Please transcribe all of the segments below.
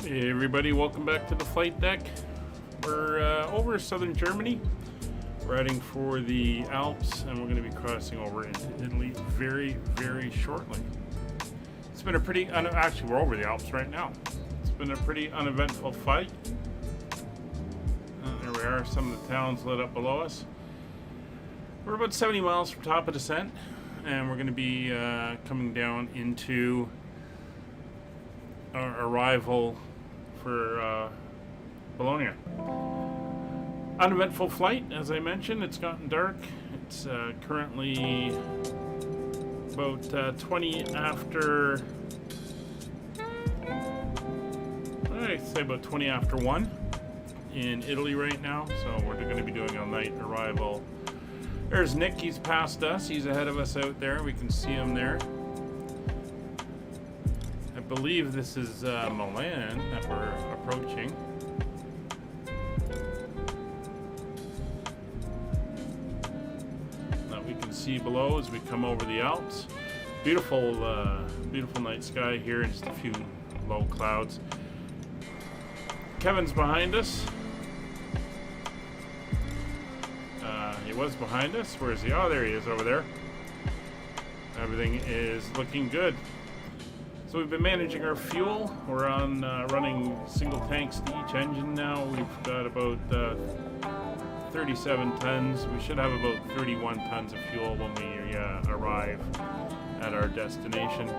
Hey everybody, welcome back to the flight deck. We're over southern Germany. We're heading for the Alps and we're going to be crossing over into Italy very, very shortly. It's been a pretty, actually we're over the Alps right now. It's been a pretty uneventful flight. There we are, some of the towns lit up below us. We're about 70 miles from top of descent and we're going to be coming down into our arrival for Bologna. Uneventful flight, as I mentioned. It's gotten dark. It's currently about 20 after, I'd say about 20 after 1 in Italy right now. So we're going to be doing a night arrival. There's Nick, he's past us. He's ahead of us out there. We can see him there. I believe this is Milan that we're approaching. That we can see below as we come over the Alps. Beautiful, beautiful night sky here, and just a few low clouds. Kevin's behind us. He was behind us. Where is he? Oh, there he is over there. Everything is looking good. So we've been managing our fuel. We're on running single tanks to each engine now. We've got about 37 tons. We should have about 31 tons of fuel when we arrive at our destination.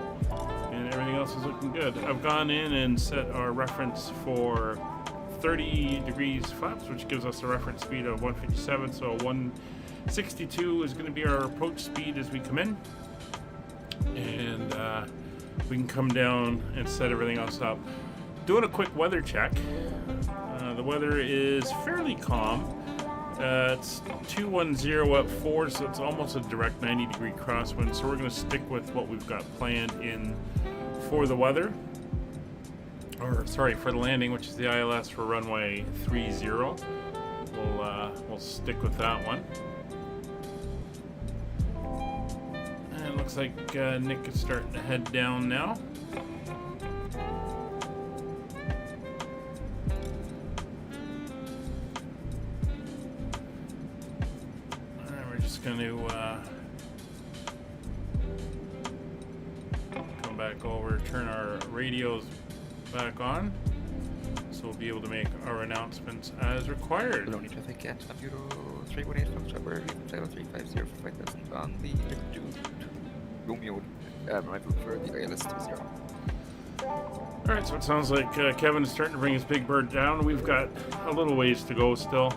And everything else is looking good. I've gone in and set our reference for 30 degrees flaps, which gives us a reference speed of 157. So 162 is going to be our approach speed as we come in. And we can come down and set everything else up. Doing a quick weather check. The weather is fairly calm. It's 210 at 4, so it's almost a direct 90-degree crosswind. So we're going to stick with what we've got planned in for the weather. Or sorry, for the landing, which is the ILS for runway 30. We'll stick with that one. And it looks like Nick is starting to head down now. And we're just going to come back over, turn our radios back on, so we'll be able to make our announcements as required. Bologna traffic at Euro 318 from Strawberry, 0350 for flight lesson on the Romeo arrival for the ILS 20. Alright, so it sounds like Kevin is starting to bring his big bird down. We've got a little ways to go still,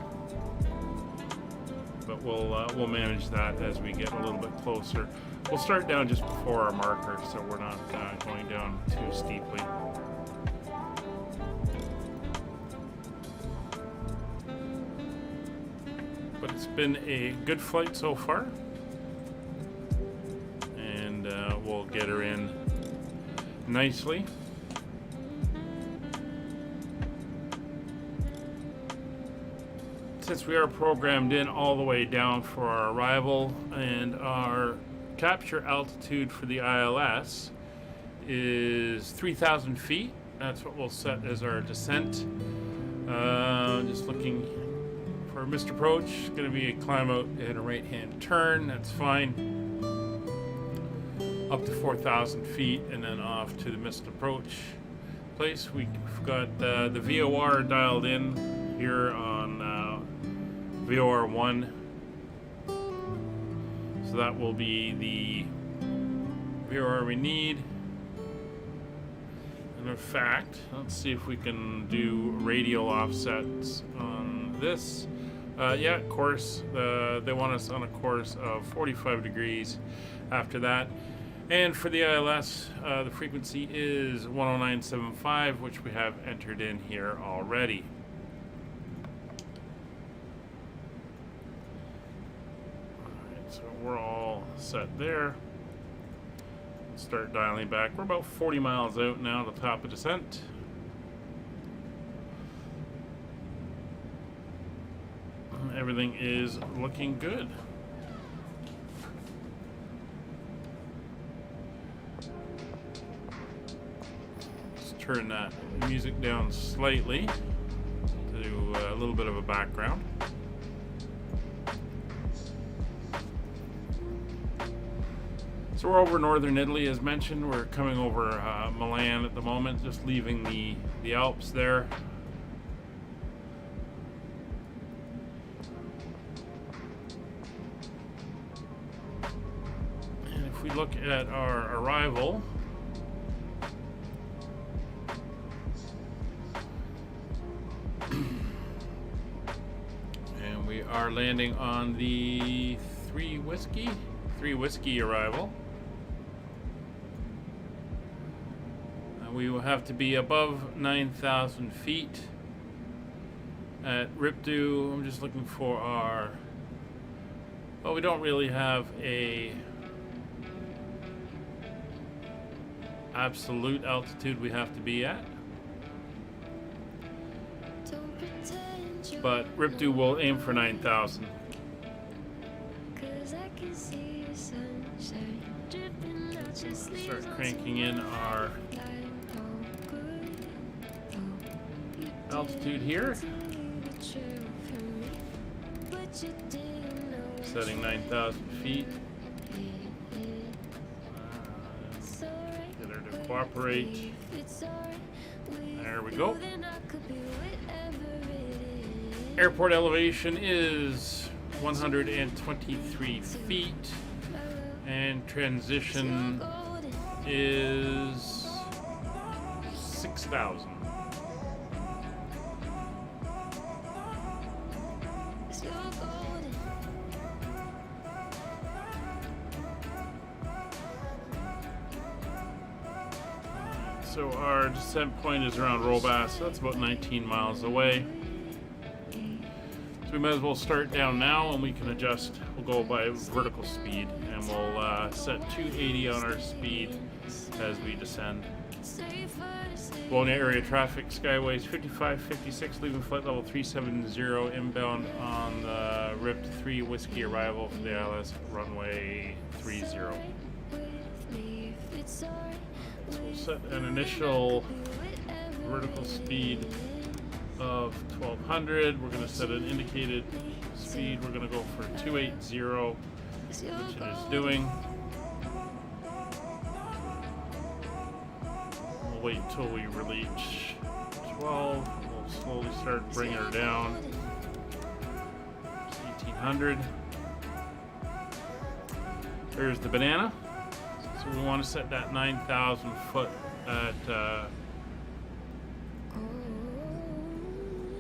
but we'll manage that as we get a little bit closer. We'll start down just before our marker, so we're not going down too steeply. But it's been a good flight so far, and we'll get her in nicely. Since we are programmed in all the way down for our arrival, and our capture altitude for the ILS is 3,000 feet, that's what we'll set as our descent. Just looking for missed approach. It's going to be a climb out and a right hand turn. That's fine. Up to 4,000 feet and then off to the missed approach place. We've got the VOR dialed in here on VOR 1. So that will be the VOR we need. And in fact, let's see if we can do radial offsets on this. Yeah, course. They want us on a course of 45 degrees after that. And for the ILS, the frequency is 109.75, which we have entered in here already. Alright, so we're all set there. Start dialing back. We're about 40 miles out now to top of descent. Everything is looking good. turn that music down slightly to do a little bit of a background. So we're over northern Italy, as mentioned. We're coming over Milan at the moment, just leaving the Alps there. And if we look at our arrival, and we are landing on the three whiskey arrival. We will have to be above 9,000 feet at Ripdu. I'm just looking for our... Well, we don't really have a absolute altitude we have to be at. But Ripdu will aim for 9,000. Start cranking in our altitude here. Setting 9,000 feet. Get her to cooperate. There we go. Airport elevation is 123 feet. And transition is 6,000. So our descent point is around Robas, so that's about 19 miles away. So we might as well start down now, and we can adjust. We'll go by vertical speed, and we'll set 280 on our speed as we descend. Bologna area traffic, Skyways 5556, leaving flight level 370 inbound on the RIP 3 Whiskey arrival for the ILS runway 30. So we'll set an initial vertical speed of 1200. We're going to set an indicated speed. We're going to go for 280, which it is doing. We'll wait until we reach 12. We'll slowly start bringing her down. 1800. There's the banana. So we want to set that 9,000 foot at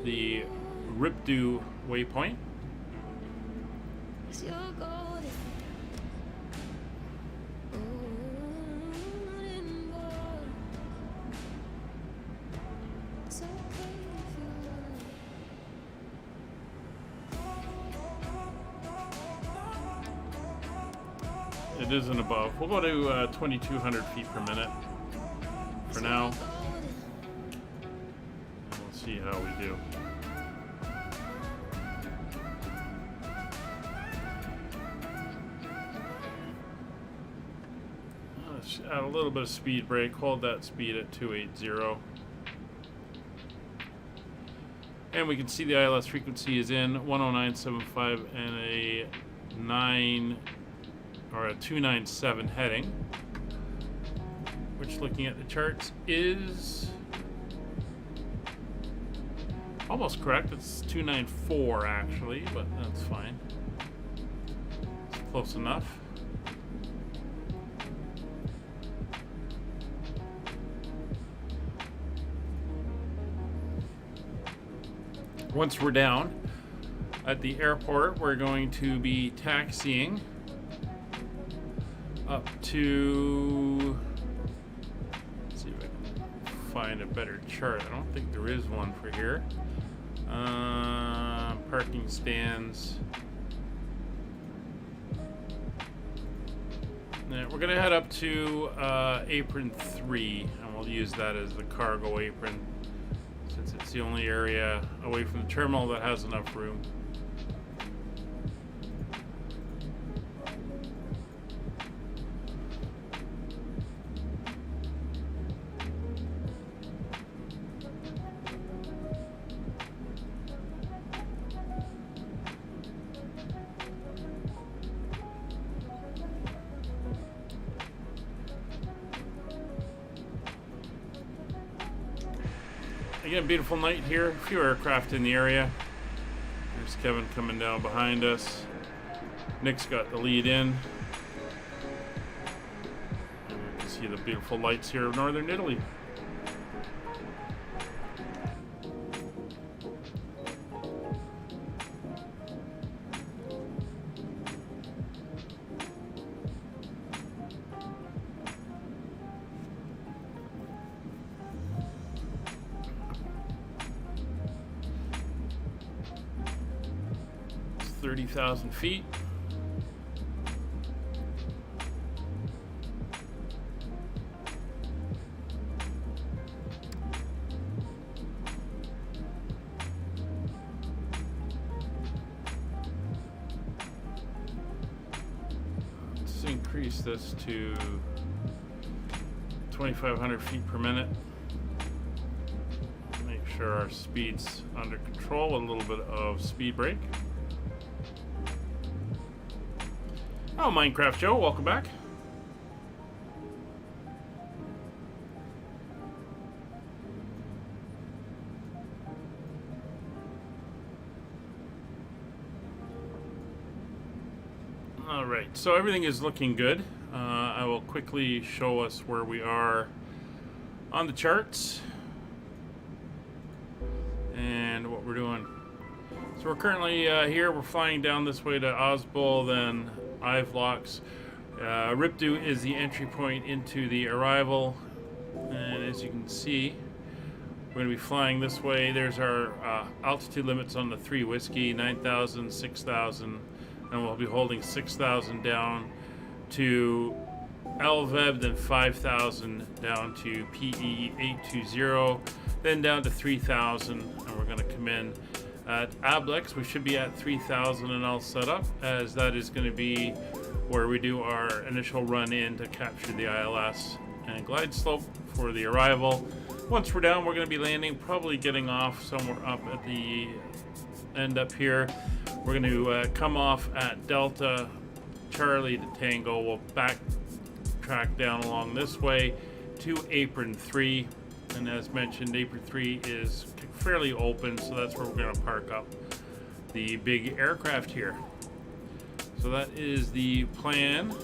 the Ripdu waypoint. It isn't above. We'll go to 2,200 feet per minute for now. And we'll see how we do. Let's add a little bit of speed brake. Hold that speed at 280. And we can see the ILS frequency is in 109.75 and a 297 heading, which, looking at the charts, is almost correct. It's 294 actually, but that's fine. It's close enough. Once we're down at the airport, we're going to be taxiing up to, let's see if I can find a better chart. I don't think there is one for here. Parking stands. Now we're gonna head up to apron 3, and we'll use that as the cargo apron, since it's the only area away from the terminal that has enough room. Again, beautiful night here. A few aircraft in the area. There's Kevin coming down behind us. Nick's got the lead in. And we can see the beautiful lights here of northern Italy. It's 30,000 feet. Increase this to 2,500 feet per minute. Make sure our speed's under control with a little bit of speed brake. Oh, Minecraft Joe, welcome back. Alright, so everything is looking good. I will quickly show us where we are on the charts and what we're doing. So we're currently here, we're flying down this way to Osbol, then Ivlox. Ripdu is the entry point into the arrival, and as you can see, we're going to be flying this way. There's our altitude limits on the 3 Whiskey, 9,000, 6,000. And we'll be holding 6,000 down to LVEB, then 5,000 down to PE 820, then down to 3,000, and we're going to come in at Ablex. We should be at 3,000 and all set up, as that is going to be where we do our initial run in to capture the ILS and glide slope for the arrival. Once we're down, we're going to be landing, probably getting off somewhere up at the end up here. We're going to come off at Delta Charlie to Tango. We'll backtrack down along this way to Apron 3. And as mentioned, Apron 3 is fairly open, so that's where we're going to park up the big aircraft here. So that is the plan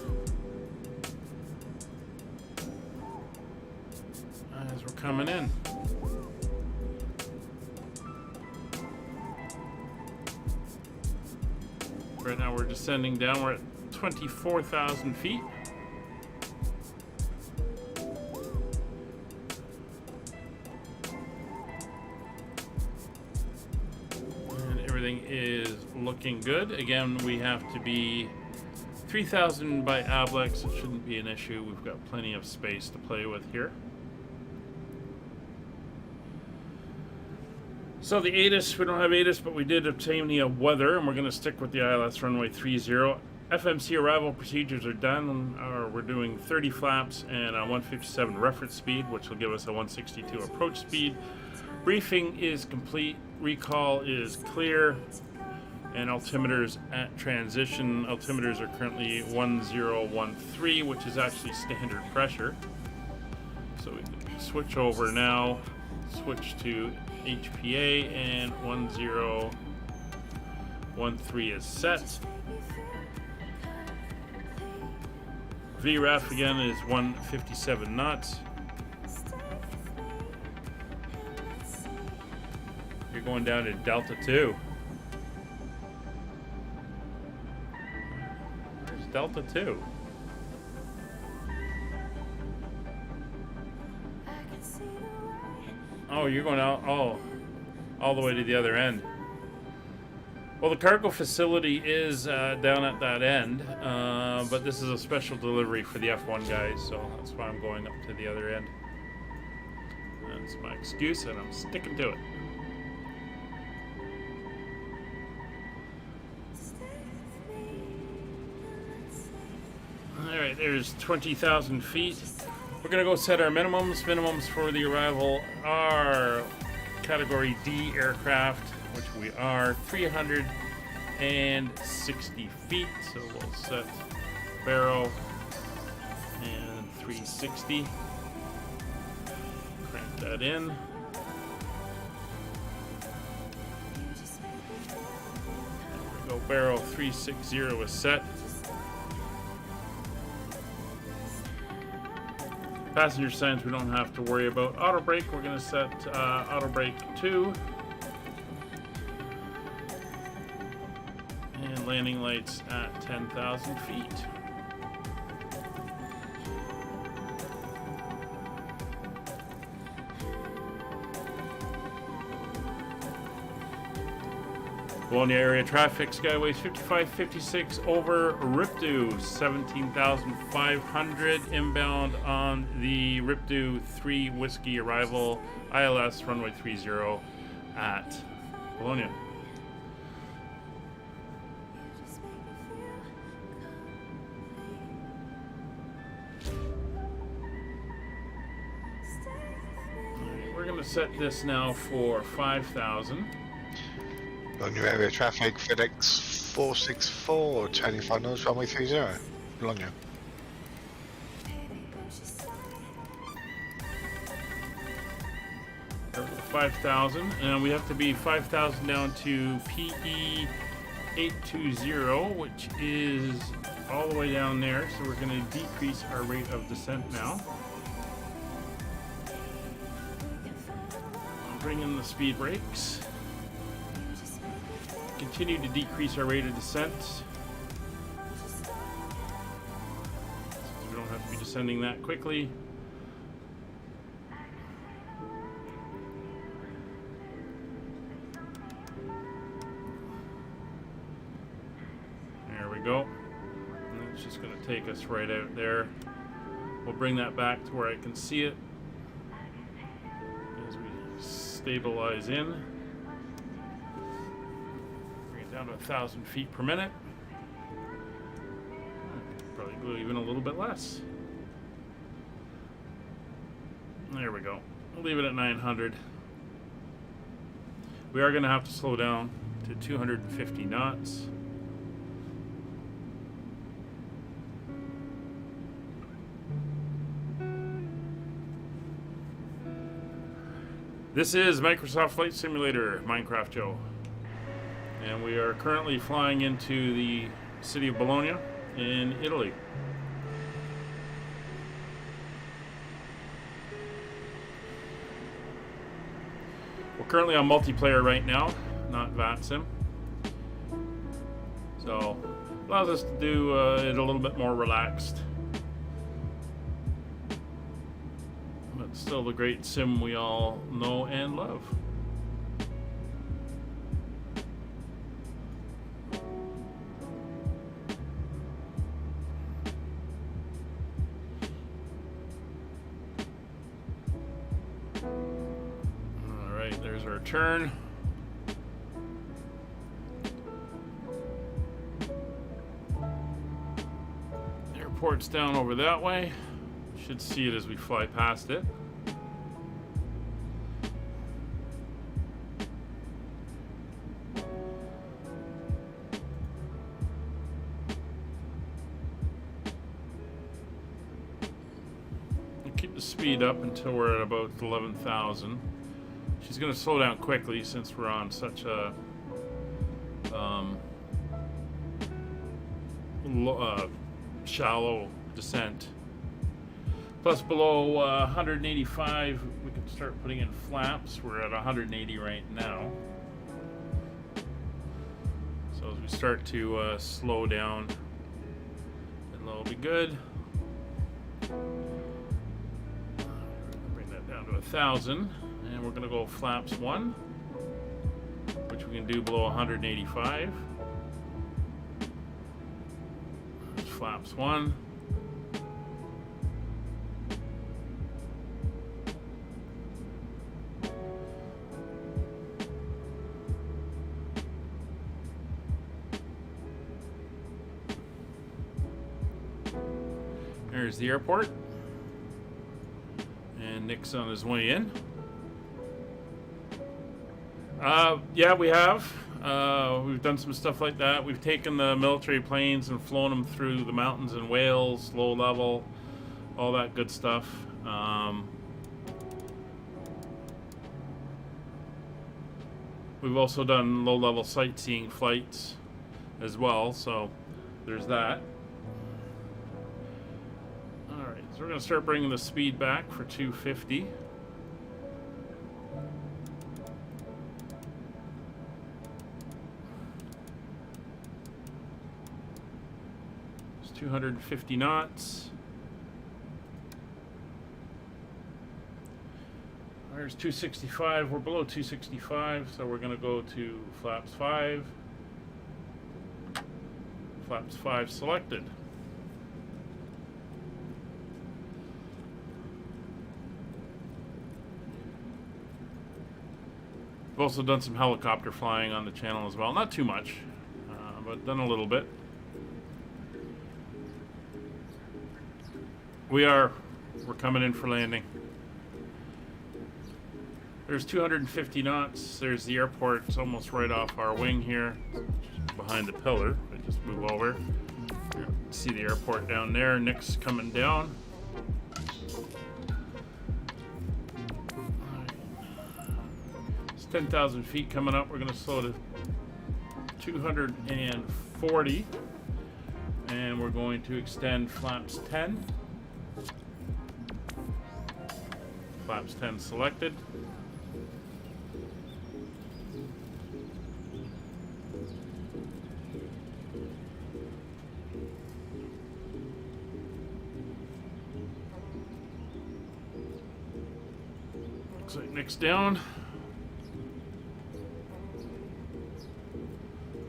as we're coming in. Right now we're descending down. We're at 24,000 feet. And everything is looking good. Again, we have to be 3,000 by Ablex. It shouldn't be an issue. We've got plenty of space to play with here. So the ATIS, we don't have ATIS, but we did obtain the weather, and we're going to stick with the ILS runway 30. FMC arrival procedures are done. We're doing 30 flaps and a 157 reference speed, which will give us a 162 approach speed. Briefing is complete. Recall is clear. And altimeters at transition. Altimeters are currently 1013, which is actually standard pressure. So we can switch over now. Switch to HPA, and 1013 is set. VREF again is 157 knots. You're going down to Delta 2. Where's Delta 2? Oh, you're going out, all the way to the other end. Well, the cargo facility is down at that end, but this is a special delivery for the F1 guys, so that's why I'm going up to the other end. That's my excuse, and I'm sticking to it. Alright, there's 20,000 feet. We're going to go set our minimums. Minimums for the arrival are Category D aircraft, which we are 360 feet. So we'll set Barrow and 360. Crank that in. barrel 360 is set. Passenger signs we don't have to worry about. Auto brake, we're going to set auto brake 2. And landing lights at 10,000 feet. Bologna area traffic, Skyways 5556 over Ripdu, 17,500 inbound on the Ripdu 3 Whiskey arrival, ILS runway 30 at Bologna. We're going to set this now for 5,000. On your area traffic, FedEx 464, 25 knots, runway 30, Bologna. Start with 5,000, and we have to be 5,000 down to PE 820, which is all the way down there, so we're going to decrease our rate of descent now. Bring in the speed brakes. Continue to decrease our rate of descent. We don't have to be descending that quickly. There we go. And it's just going to take us right out there. We'll bring that back to where I can see it as we stabilize in. Down to 1,000 feet per minute. Probably go even a little bit less. There we go. We'll leave it at 900. We are going to have to slow down to 250 knots. This is Microsoft Flight Simulator, Minecraft Joe. And we are currently flying into the city of Bologna in Italy. We're currently on multiplayer right now, not VATSIM. So, allows us to do it a little bit more relaxed. But still the great sim we all know and love. There's our turn. Airport's down over that way. Should see it as we fly past it. We'll keep the speed up until we're at about 11,000. She's going to slow down quickly since we're on such a shallow descent. Plus below 185, we can start putting in flaps. We're at 180 right now. So as we start to slow down, it'll be good. Bring that down to 1,000. And we're going to go flaps 1, which we can do below 185. There's flaps 1. There's the airport. And Nick's on his way in. Yeah, we have. We've done some stuff like that. We've taken the military planes and flown them through the mountains in Wales, low level, all that good stuff. We've also done low level sightseeing flights as well, so there's that. Alright, so we're going to start bringing the speed back for 250. It's 250 knots. There's 265. We're below 265, so we're going to go to flaps 5. Flaps 5 selected. We've also done some helicopter flying on the channel as well. Not too much, but done a little bit. We're coming in for landing. There's 250 knots. There's the airport. It's almost right off our wing here, behind the pillar. I just move over. See the airport down there. Nick's coming down. It's 10,000 feet coming up. We're going to slow to 240. And we're going to extend flaps 10. Flaps 10 selected. Looks like Nick's down.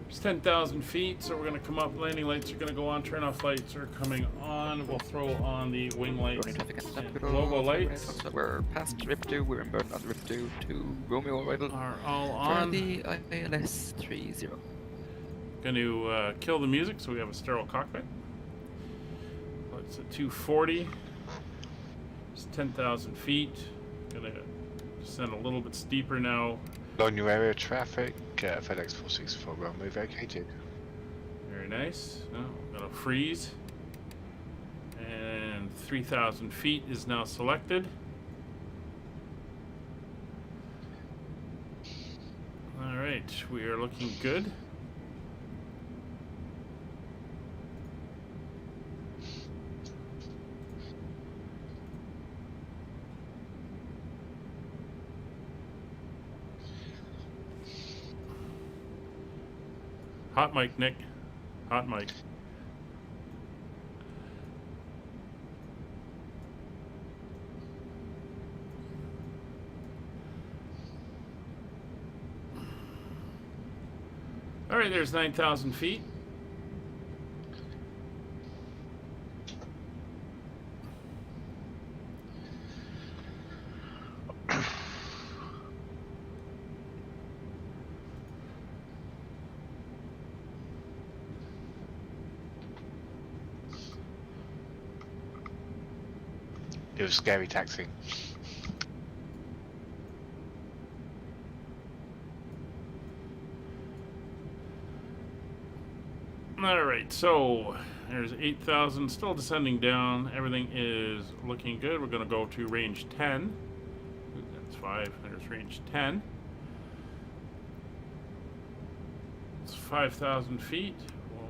It's 10,000 feet, so we're going to come up. Landing lights are going to go on. Turn-off lights are coming on. We'll throw on the wing lights and logo lights. So we're past Rip 2, we're inbound on Rip 2 to Romeo arrival. Are all For on. the ILS 30. Going to kill the music so we have a sterile cockpit. It's at 240. It's 10,000 feet. Going to descend a little bit steeper now. Bologna area traffic, FedEx 464 runway vacated. Very nice. Now we're going to freeze. And 3,000 feet is now selected. All right, we are looking good. Hot mic, Nick. Hot mic. All right, there's 9,000 feet. It was scary taxiing. All right, so there's 8,000, still descending down. Everything is looking good. We're going to go to range 10. Ooh, that's 5. There's range 10. It's 5,000 feet. We'll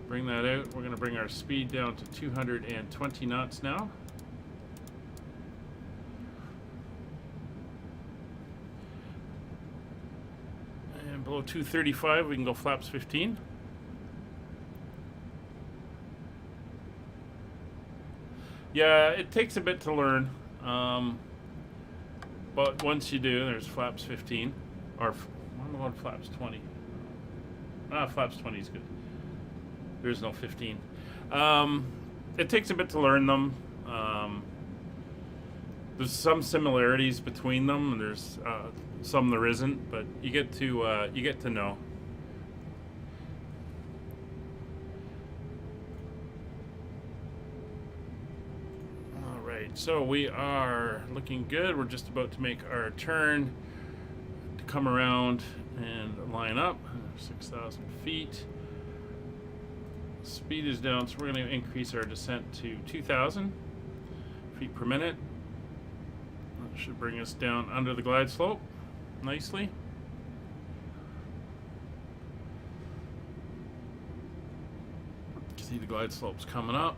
bring that out. We're going to bring our speed down to 220 knots now. And below 235, we can go flaps 15. Yeah, it takes a bit to learn, but once you do, there's flaps 15, or I'm going flaps 20. Flaps 20 is good. There's no 15. It takes a bit to learn them. There's some similarities between them, and there's some there isn't, but you get to know. So we are looking good. We're just about to make our turn to come around and line up. 6,000 feet. Speed is down, so we're going to increase our descent to 2,000 feet per minute. That should bring us down under the glide slope nicely. See the glide slopes coming up.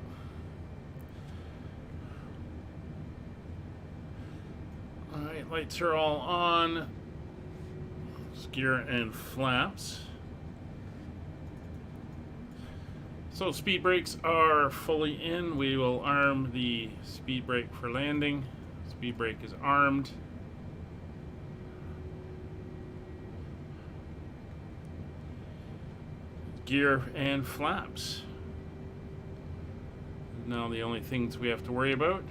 Alright, lights are all on. Gear and flaps. So speed brakes are fully in. We will arm the speed brake for landing. Speed brake is armed. Gear and flaps. Now the only things we have to worry about.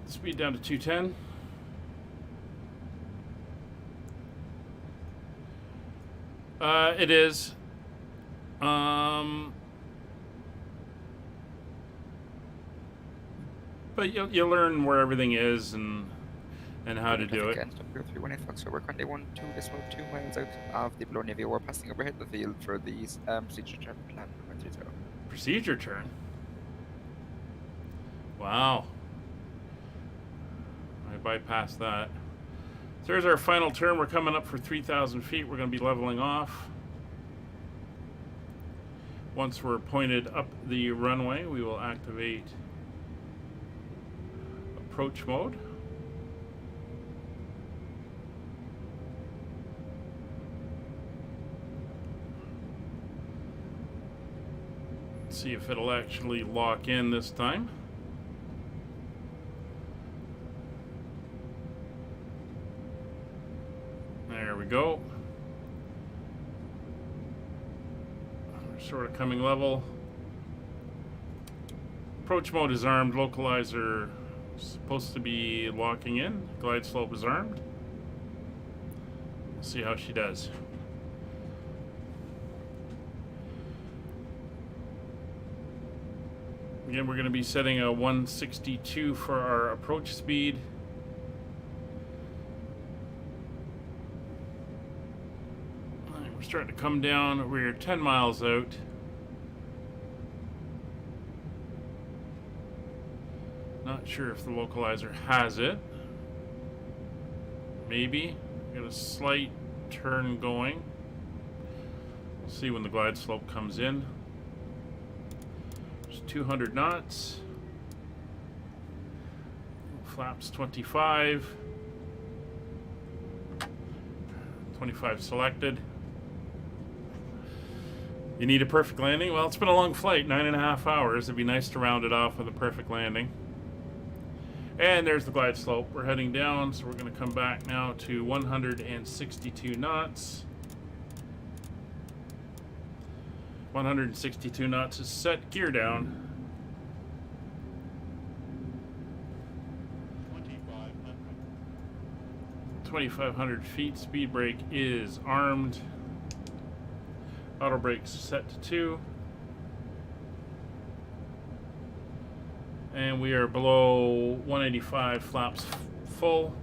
Speed down to 210. It is. But you'll learn where everything is and how to do it. Again, Rio 318 Fox, so we're currently 1.2 miles out of the Bologna. We're passing overhead the field for the procedure turn plan. Procedure turn? Wow. I bypassed that. So there's our final turn. We're coming up for 3,000 feet. We're going to be leveling off. Once we're pointed up the runway, we will activate approach mode. See if it'll actually lock in this time. There we go. We're sort of coming level. Approach mode is armed. Localizer supposed to be locking in. Glide slope is armed. We'll see how she does. Again, we're going to be setting a 162 for our approach speed. Right, we're starting to come down. We're 10 miles out. Not sure if the localizer has it. Maybe. Got a slight turn going. We'll see when the glide slope comes in. 200 knots. Flaps 25. 25 selected. You need a perfect landing? Well, it's been a long flight, 9.5 hours. It'd be nice to round it off with a perfect landing. And there's the glide slope. We're heading down, so we're going to come back now to 162 knots. 162 knots is set. Gear down. 2,500 feet. Speed brake is armed. Auto brakes set to 2. And we are below 185, flaps full.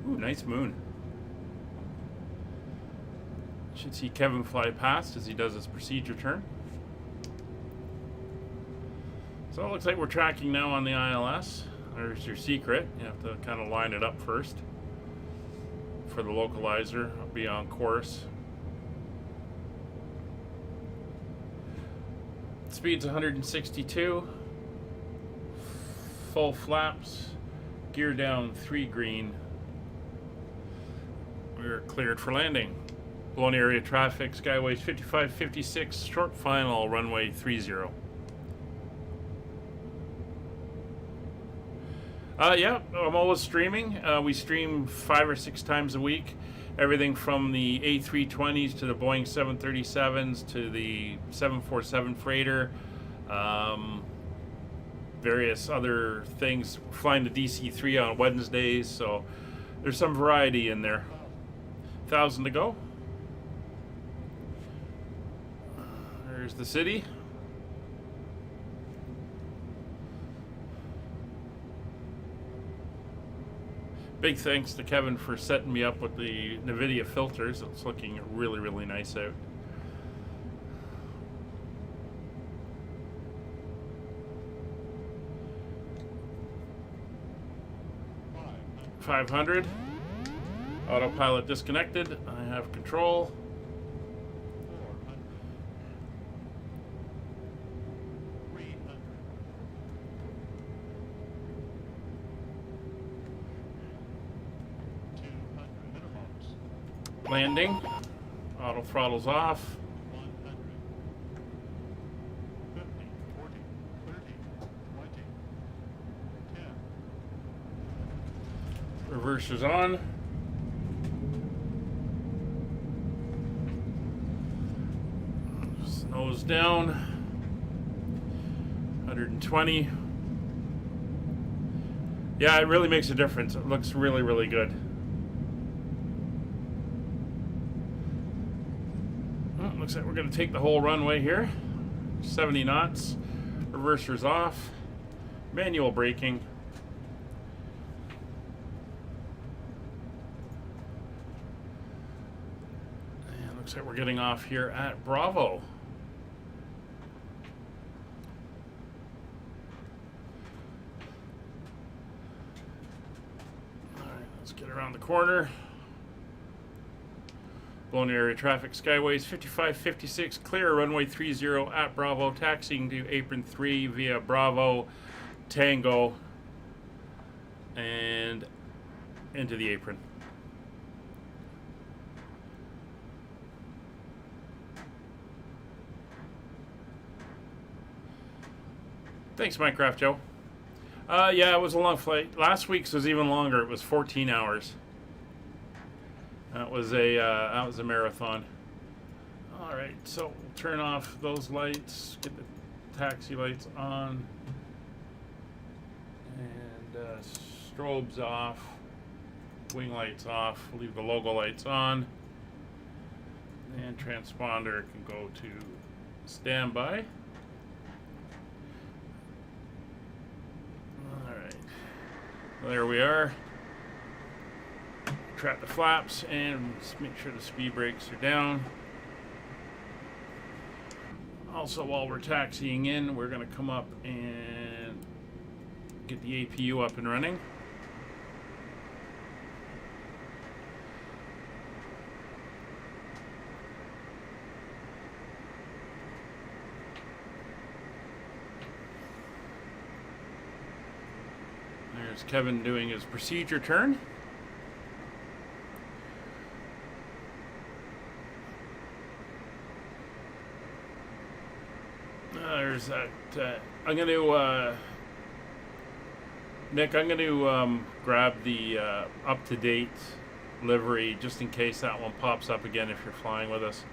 Ooh, nice moon. Should see Kevin fly past as he does his procedure turn. So it looks like we're tracking now on the ILS. There's your secret. You have to kind of line it up first for the localizer. I'll be on course. Speed's 162. Full flaps. Gear down 3 green. We're cleared for landing. Bologna area traffic, skyways 5556, short final, runway 30. Yeah, I'm always streaming. We stream 5 or 6 times a week. Everything from the A320s to the Boeing 737s to the 747 freighter. Various other things. Flying the DC-3 on Wednesdays, so there's some variety in there. 1,000 to go. There's the city. Big thanks to Kevin for setting me up with the Nvidia filters. It's looking really, really nice out. 500. Autopilot disconnected. I have control. Landing. Auto throttle's off. 100, 50, 40, 30, 20, 10. Reverser's on. Nose down. 120. Yeah, it really makes a difference. It looks really, really good. Well, looks like we're going to take the whole runway here. 70 knots. Reverser's off. Manual braking. And looks like we're getting off here at Bravo. Get around the corner. Bologna area traffic, Skyways 5556, clear runway 30 at Bravo, taxiing to apron 3 via Bravo, Tango, and into the apron. Thanks, Minecraft Joe. Yeah, it was a long flight. Last week's was even longer. It was 14 hours. That was a marathon. All right, so we'll turn off those lights. Get the taxi lights on, and strobes off. Wing lights off. We'll leave the logo lights on, and transponder can go to standby. There we are. Trap the flaps and make sure the speed brakes are down. Also, while we're taxiing in, we're going to come up and get the APU up and running. There's Kevin doing his procedure turn. There's that. I'm going to, Nick, I'm going to grab the up-to-date livery just in case that one pops up again if you're flying with us.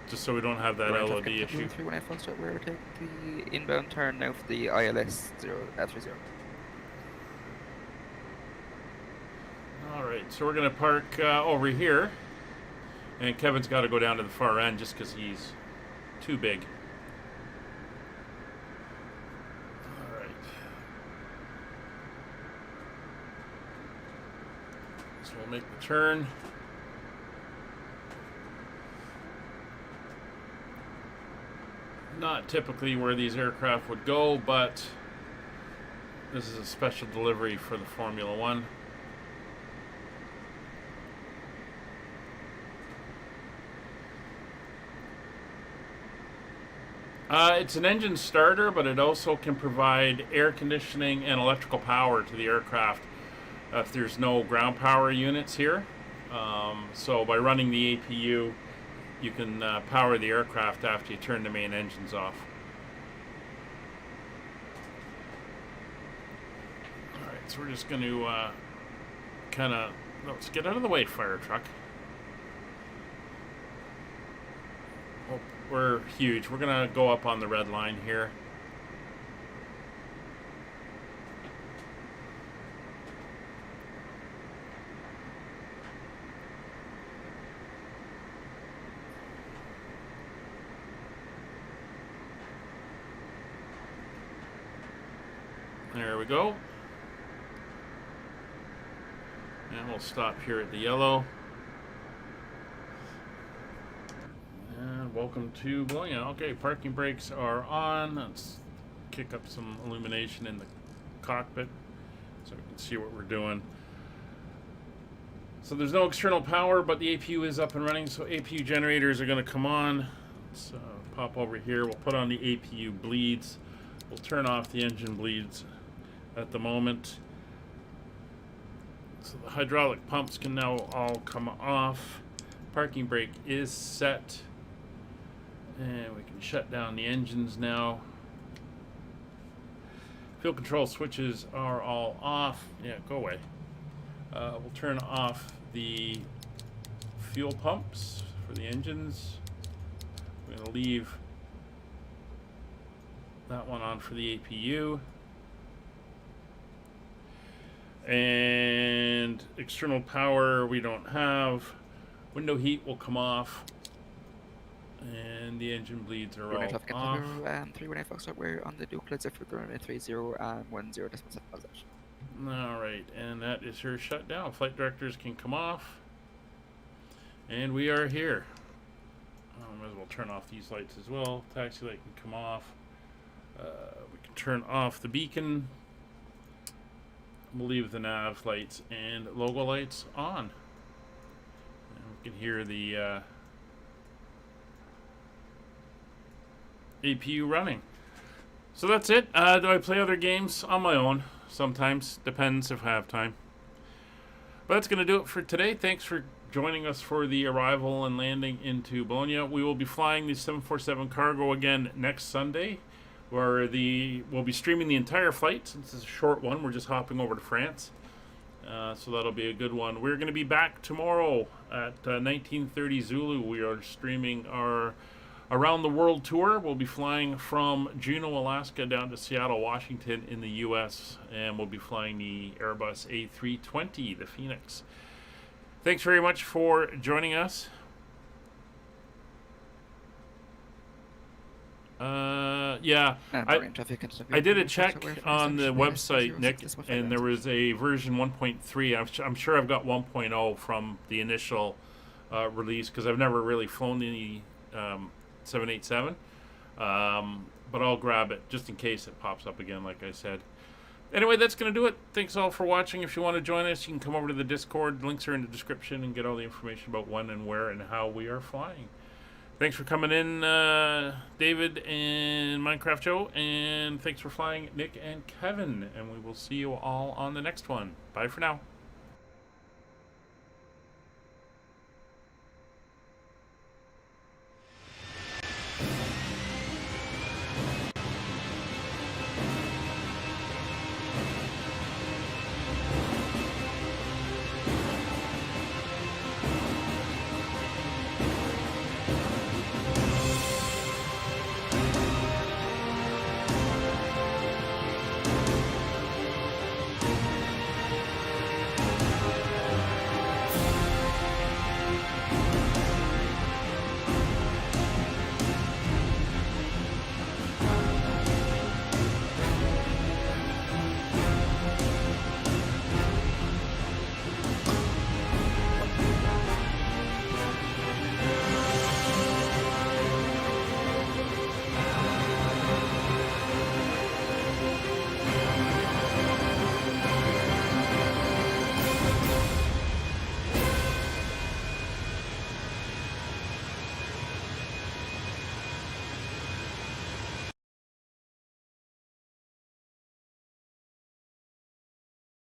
Just so we don't have that LOD issue. 3181 start, we're taking the inbound turn now for the ILS 030. Alright, so we're going to park over here. And Kevin's got to go down to the far end just because he's too big. Alright. So we'll make the turn. Not typically where these aircraft would go, but this is a special delivery for the Formula One. It's an engine starter, but it also can provide air conditioning and electrical power to the aircraft if there's no ground power units here. So by running the APU, you can power the aircraft after you turn the main engines off. Alright, so we're just going to let's get out of the way, fire truck. Oh, we're huge. We're going to go up on the red line here. There we go. And we'll stop here at the yellow. And welcome to Bologna. Okay, parking brakes are on. Let's kick up some illumination in the cockpit so we can see what we're doing. So there's no external power, but the APU is up and running, so APU generators are going to come on. Let's pop over here. We'll put on the APU bleeds. We'll turn off the engine bleeds at the moment. So the hydraulic pumps can now all come off. Parking brake is set. And we can shut down the engines now. Fuel control switches are all off. Yeah, go away. We'll turn off the fuel pumps for the engines. We're going to leave that one on for the APU. And external power we don't have. Window heat will come off. And the engine bleeds are all off. 318 Foxtrot, we're on the Duke, if we're 30 and 10 decimal position. Alright, and that is her shutdown. Flight directors can come off. And we are here. Might as well turn off these lights as well. Taxi light can come off. We can turn off the beacon. We'll leave the nav lights and logo lights on. And we can hear the APU running. So that's it. Do I play other games on my own? Sometimes. Depends if I have time. But that's going to do it for today. Thanks for joining us for the arrival and landing into Bologna. We will be flying the 747 cargo again next Sunday, where we'll be streaming the entire flight. Since it's a short one, we're just hopping over to France. So that'll be a good one. We're going to be back tomorrow at 1930 Zulu. We are streaming our Around the World tour. We'll be flying from Juneau, Alaska down to Seattle, Washington in the U.S. And we'll be flying the Airbus A320, the Phoenix. Thanks very much for joining us. Yeah, I did a check on the website, Nick, and there was a version 1.3. I'm sure I've got 1.0 from the initial release, because I've never really flown the 787, but I'll grab it just in case it pops up again, like I said. Anyway, that's going to do it. Thanks all for watching. If you want to join us, you can come over to the Discord. Links are in the description, and get all the information about when and where and how we are flying. Thanks for coming in, David and Minecraft Joe, and thanks for flying, Nick and Kevin, and we will see you all on the next one. Bye for now.